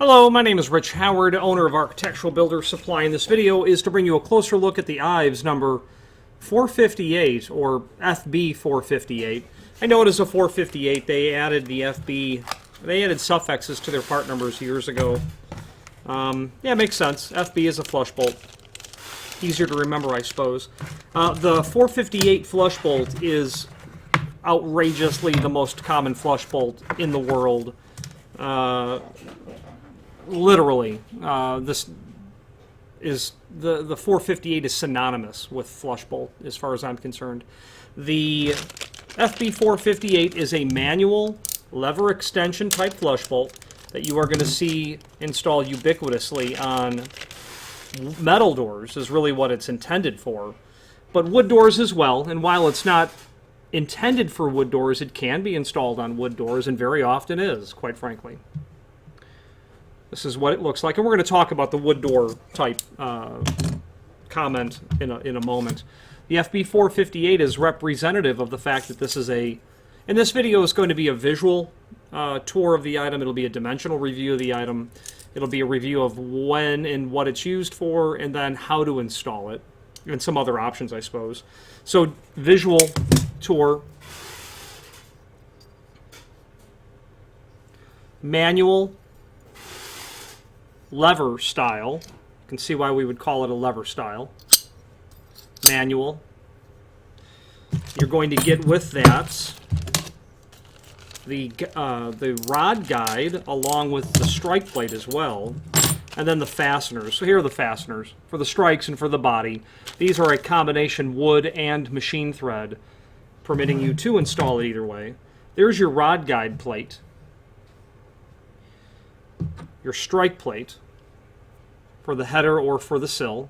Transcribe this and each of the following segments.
Hello, my name is Rich Howard, owner of Architectural Builder Supply, and this video is to bring you a closer look at the Ives number 458, or FB458. I know it is a 458. They added the they added suffixes to their part numbers years ago. Yeah, it makes sense. FB is a flush bolt. Easier to remember, I suppose. The 458 flush bolt is outrageously the most common flush bolt in the world. Literally, this is the 458 is synonymous with flush bolt as far as I'm concerned. The FB458 is a manual lever extension type flush bolt that you are going to see installed ubiquitously on metal doors is really what it's intended for, but wood doors as well. And while it's not intended for wood doors, it can be installed on wood doors, and very often is, quite frankly. This is what it looks like, and we're going to talk about the wood door type comment in a moment. The FB458 is representative of the fact that this is in this video is going to be a visual tour of the item. It'll be a dimensional review of the item. It'll be a review of when and what it's used for, and then how to install it, and some other options, I suppose. So, visual tour. Manual lever style. You can see why we would call it a lever style. Manual. You're going to get with that the rod guide along with the strike plate as well, and then the fasteners. So here are the fasteners for the strikes and for the body. These are a combination wood and machine thread, permitting you to install it either way. There's your rod guide plate, your strike plate for the header or for the sill,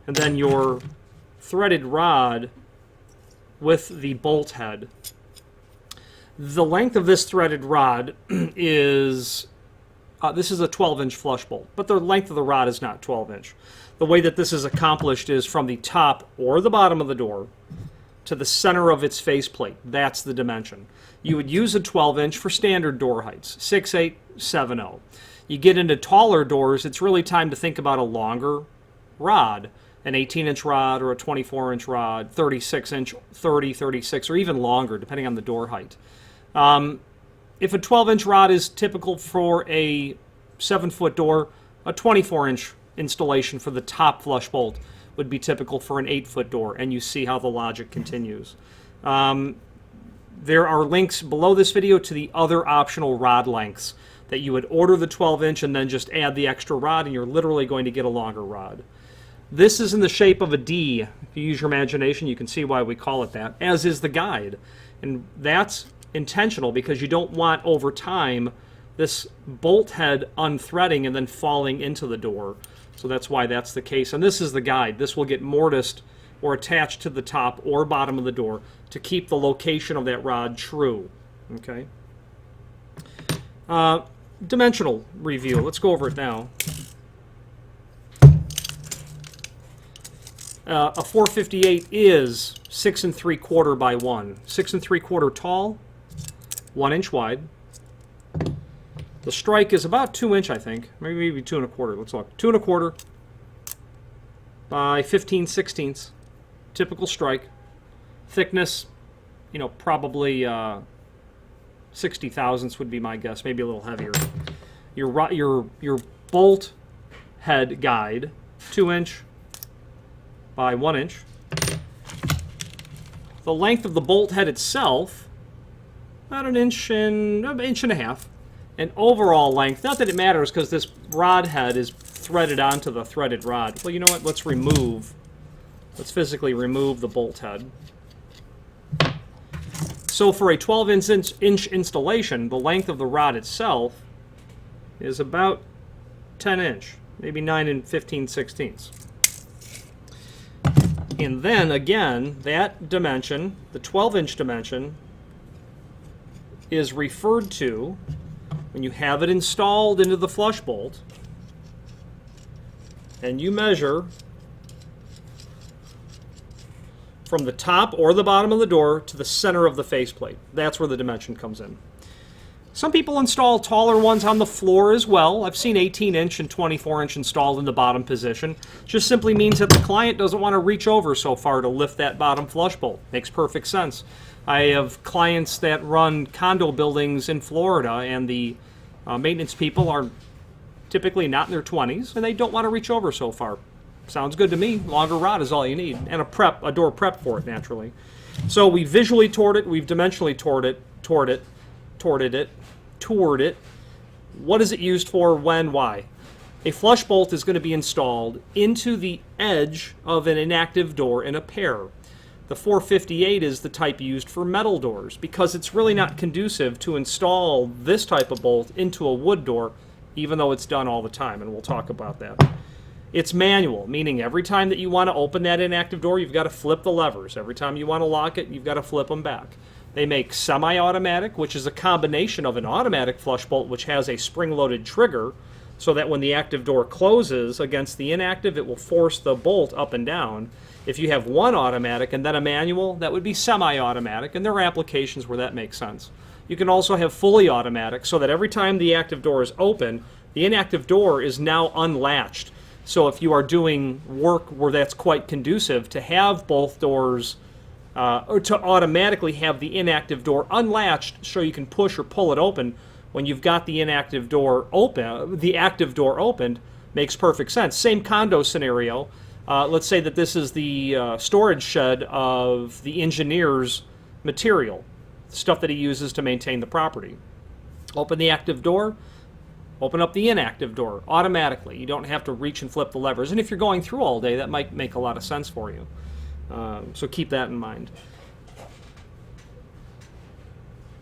and then your threaded rod with the bolt head. The length of this threaded rod is, this is a 12-inch flush bolt, but the length of the rod is not 12-inch. The way that this is accomplished is from the top or the bottom of the door to the center of its faceplate. That's the dimension. You would use a 12-inch for standard door heights, 6'8", 7'0". You get into taller doors, it's really time to think about a longer rod, an 18-inch rod or a 24-inch rod, 36-inch, 30, 36, or even longer, depending on the door height. If a 12-inch rod is typical for a 7-foot door, a 24-inch installation for the top flush bolt would be typical for an 8-foot door, and you see how the logic continues. There are links below this video to the other optional rod lengths that you would order the 12-inch and then just add the extra rod, and you're literally going to get a longer rod. This is in the shape of a D. If you use your imagination, you can see why we call it that, as is the guide. And that's intentional because you don't want, over time, this bolt head unthreading and then falling into the door. So that's why that's the case. And this is the guide. This will get mortised or attached to the top or bottom of the door to keep the location of that rod true. Okay. Dimensional review. Let's go over it now. A 458 is 6 3/4 by 1. 6 3/4 tall, 1 inch wide. The strike is about 2 inch, I think. Maybe 2 1/4. Let's look. 2 1/4 by 15/16. Typical strike. Thickness, you know, probably 60 thousandths would be my guess. Maybe a little heavier. Your bolt head guide, 2 inch by 1 inch. The length of the bolt head itself, about an inch and a half. And overall length, not that it matters because this rod head is threaded onto the threaded rod. Well, you know what? Let's physically remove the bolt head. So for a 12-inch installation, the length of the rod itself is about 10 inch, maybe 9 15/16. And then, again, that dimension, the 12-inch dimension, is referred to when you have it installed into the flush bolt, and you measure from the top or the bottom of the door to the center of the faceplate. That's where the dimension comes in. Some people install taller ones on the floor as well. I've seen 18-inch and 24-inch installed in the bottom position. Just simply means that the client doesn't want to reach over so far to lift that bottom flush bolt. Makes perfect sense. I have clients that run condo buildings in Florida, and the maintenance people are typically not in their 20s, and they don't want to reach over so far. Sounds good to me. Longer rod is all you need, and a door prep for it, naturally. So we visually toured it, we've dimensionally toured it. What is it used for, when, why? A flush bolt is going to be installed into the edge of an inactive door in a pair. The 458 is the type used for metal doors because it's really not conducive to install this type of bolt into a wood door, even though it's done all the time, and we'll talk about that. It's manual, meaning every time that you want to open that inactive door, you've got to flip the levers. Every time you want to lock it, you've got to flip them back. They make semi-automatic, which is a combination of an automatic flush bolt, which has a spring-loaded trigger, so that when the active door closes against the inactive, it will force the bolt up and down. If you have one automatic and then a manual, that would be semi-automatic, and there are applications where that makes sense. You can also have fully automatic, so that every time the active door is open, the inactive door is now unlatched. So if you are doing work where that's quite conducive to have both doors, or to automatically have the inactive door unlatched so you can push or pull it open when you've got the inactive door open, the active door opened, makes perfect sense. Same condo scenario. Let's say that this is the storage shed of the engineer's material, stuff that he uses to maintain the property. Open the active door, open up the inactive door automatically. You don't have to reach and flip the levers. And if you're going through all day, that might make a lot of sense for you. So keep that in mind.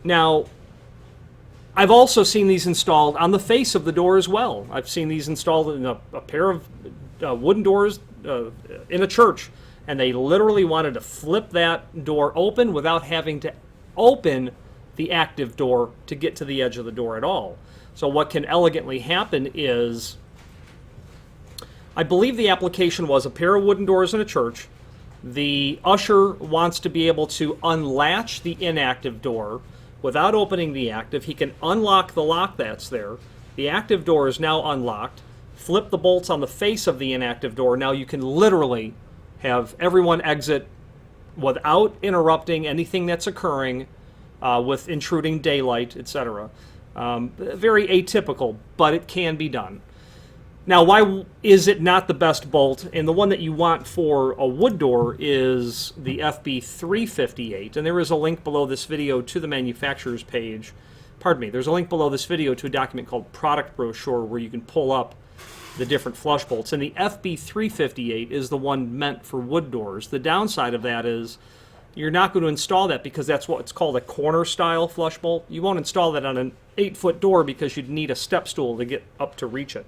Now, I've also seen these installed on the face of the door as well. I've seen these installed in a pair of wooden doors in a church, and they literally wanted to flip that door open without having to open the active door to get to the edge of the door at all. So what can elegantly happen is, I believe the application was a pair of wooden doors in a church. The usher wants to be able to unlatch the inactive door without opening the active. He can unlock the lock that's there. The active door is now unlocked. Flip the bolts on the face of the inactive door. Now you can literally have everyone exit without interrupting anything that's occurring with intruding daylight, etc. Very atypical, but it can be done. Now, why is it not the best bolt? And the one that you want for a wood door is the FB458. And there is a link below this video to the manufacturer's page. Pardon me, there's a link below this video to a document called Product Brochure where you can pull up the different flush bolts. And the FB458 is the one meant for wood doors. The downside of that is you're not going to install that because that's what's called a corner-style flush bolt. You won't install that on an 8-foot door because you'd need a step stool to get up to reach it.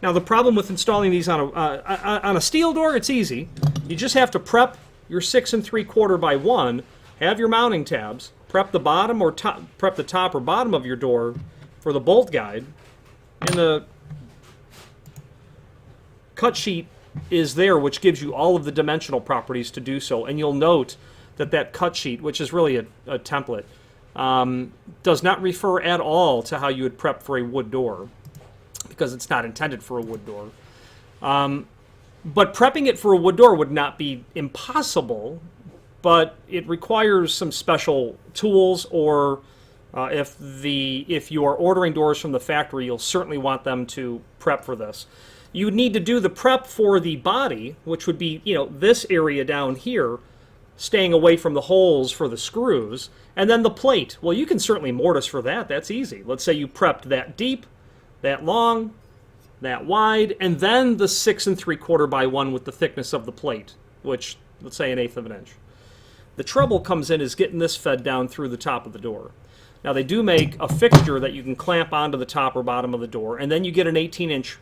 Now, the problem with installing these on a steel door, it's easy. You just have to prep your 6 3/4 by 1, have your mounting tabs, prep the bottom or prep the top or bottom of your door for the bolt guide, and the cut sheet is there, which gives you all of the dimensional properties to do so. And you'll note that that cut sheet, which is really a template, does not refer at all to how you would prep for a wood door, because it's not intended for a wood door. But prepping it for a wood door would not be impossible, but it requires some special tools, or if you are ordering doors from the factory, you'll certainly want them to prep for this. You would need to do the prep for the body, which would be, this area down here, staying away from the holes for the screws, and then the plate. Well, you can certainly mortise for that. That's easy. Let's say you prepped that deep, that long, that wide, and then the 6 3/4 by 1 with the thickness of the plate, which, let's say, 1/8 of an inch. The trouble comes in is getting this fed down through the top of the door. Now, they do make a fixture that you can clamp onto the top or bottom of the door, and then you get an 18-inch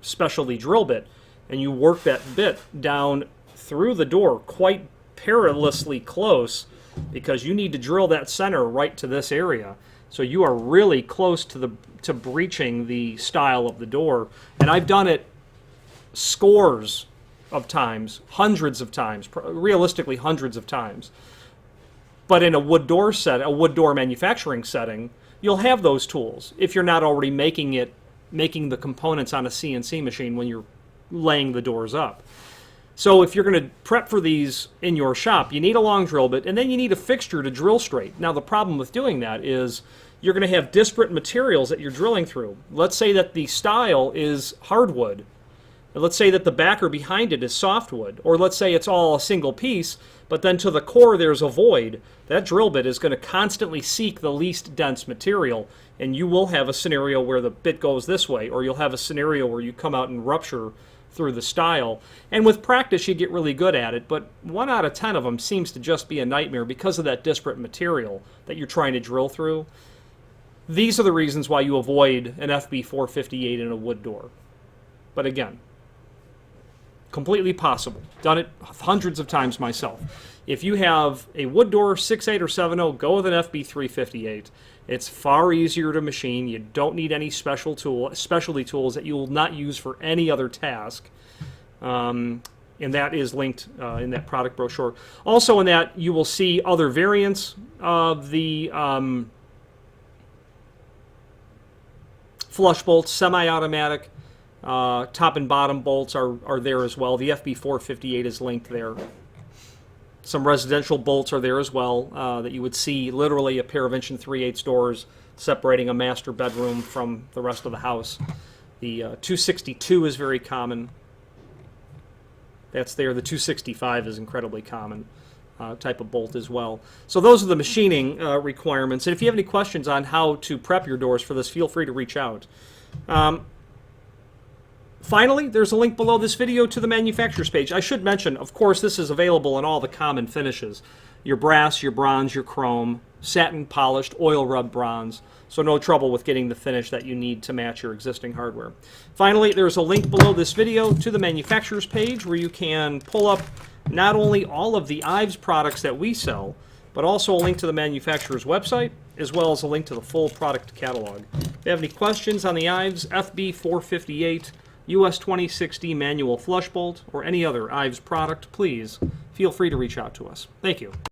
specialty drill bit, and you work that bit down through the door quite perilously close, because you need to drill that center right to this area. So you are really close to breaching the style of the door. And I've done it scores of times, hundreds of times, realistically hundreds of times. But in a wood door manufacturing setting, you'll have those tools if you're not already making the components on a CNC machine when you're laying the doors up. So if you're going to prep for these in your shop, you need a long drill bit, and then you need a fixture to drill straight. Now the problem with doing that is you're going to have disparate materials that you're drilling through. Let's say that the style is hardwood. Let's say that the backer behind it is softwood. Or let's say it's all a single piece, but then to the core there's a void. That drill bit is going to constantly seek the least dense material, and you will have a scenario where the bit goes this way, or you'll have a scenario where you come out and rupture through the style. And with practice you get really good at it, but 1 out of 10 of them seems to just be a nightmare because of that disparate material that you're trying to drill through. These are the reasons why you avoid an FB458 in a wood door. But again, completely possible. Done it hundreds of times myself. If you have a wood door 6.8 or 7.0, go with an FB358. It's far easier to machine. You don't need any specialty tools that you will not use for any other task. And that is linked in that product brochure. Also in that, you will see other variants of the flush bolts, semi-automatic. Top and bottom bolts are there as well. The FB458 is linked there. Some residential bolts are there as well that you would see literally a pair of 1 3/8 doors separating a master bedroom from the rest of the house. The 262 is very common. That's there. The 265 is incredibly common type of bolt as well. So those are the machining requirements. And if you have any questions on how to prep your doors for this, feel free to reach out. Finally, there's a link below this video to the manufacturer's page. I should mention, of course, this is available in all the common finishes. Your brass, your bronze, your chrome, satin polished, oil rubbed bronze. So no trouble with getting the finish that you need to match your existing hardware. Finally, there's a link below this video to the manufacturer's page where you can pull up not only all of the Ives products that we sell, but also a link to the manufacturer's website, as well as a link to the full product catalog. If you have any questions on the Ives FB458, US26D manual flush bolt, or any other Ives product, please feel free to reach out to us. Thank you.